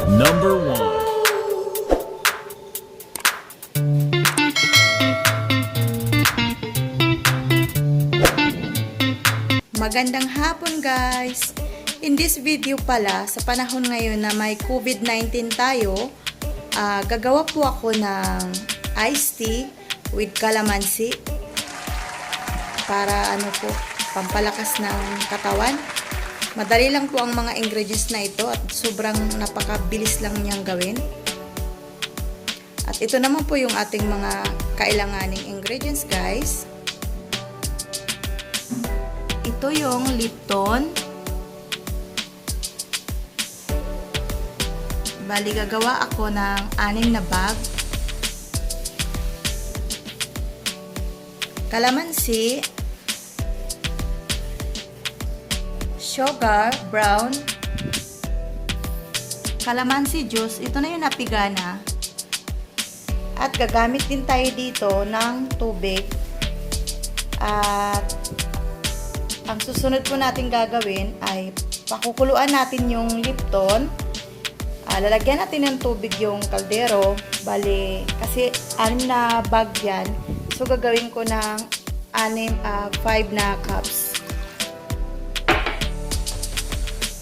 Number 1. Magandang hapon guys! In this video pala, sa panahon ngayon na may COVID-19 tayo, gagawa po ako ng iced tea with calamansi para pampalakas ng katawan. Madali lang po ang mga ingredients na ito at sobrang napakabilis lang niyang gawin. At ito naman po yung ating mga kailanganing ingredients guys. Ito yung Lipton. Bali, gagawa ako ng 6 na bag. Calamansi, sugar, brown, calamansi juice, ito na yung napigana. At gagamit din tayo dito ng tubig. At ang susunod po natin gagawin ay pakukuluan natin yung Lipton. Lalagyan natin ng tubig yung kaldero. Bali, kasi 6 na bag yan. So, gagawin ko ng 5 na cups.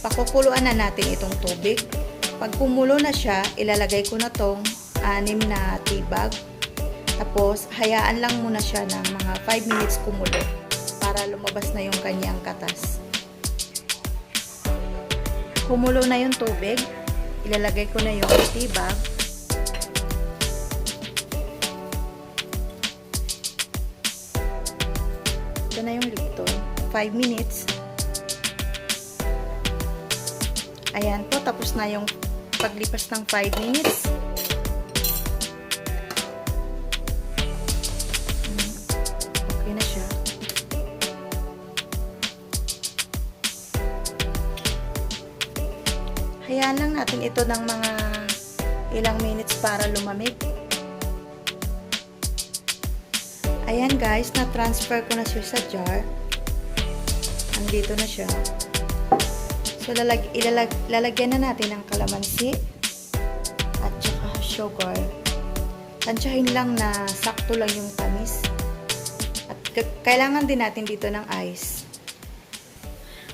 Pakukuluan na natin itong tubig. Pag kumulo na siya, ilalagay ko na tong 6 na tea bag. Tapos, hayaan lang muna siya ng mga 5 minutes kumulo para lumabas na yung kanyang katas. Kumulo na yung tubig. Ilalagay ko na yung tea bag. Ito na yung Lipton. 5 minutes. Ayan po, tapos na yung paglipas ng 5 minutes. Okay na siya. Hayaan lang natin ito ng mga ilang minutes para lumamig. Ayan guys, na-transfer ko na siya sa jar. Andito na siya. So, lalagyan na natin ng calamansi at saka sugar. Tansyahin lang na sakto lang yung tamis. At kailangan din natin dito ng ice.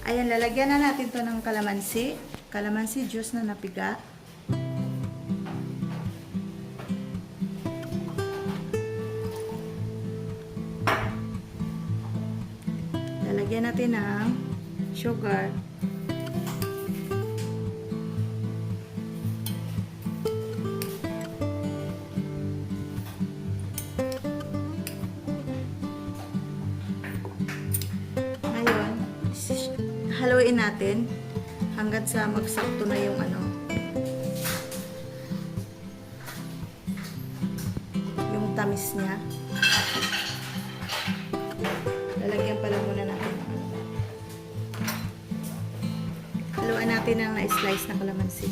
Ayan, lalagyan na natin to ng calamansi. Calamansi juice na napiga. Lalagyan natin ng sugar. Ngayon, haluin natin hanggang sa magsakto na yung yung tamis niya. Lalagyan pala muna natin. Haluan natin ng slice na calamansi.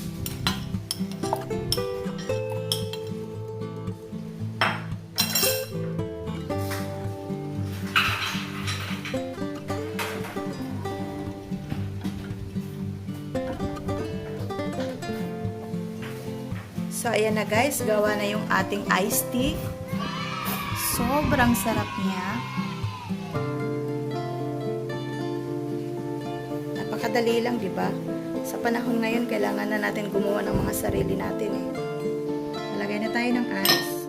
So, ayan na guys, gawa na yung ating iced tea. Sobrang sarap niya. Napakadali lang, di ba? Sa panahon ngayon, kailangan na natin gumawa ng mga sarili natin eh. Malagay na tayo ng ice.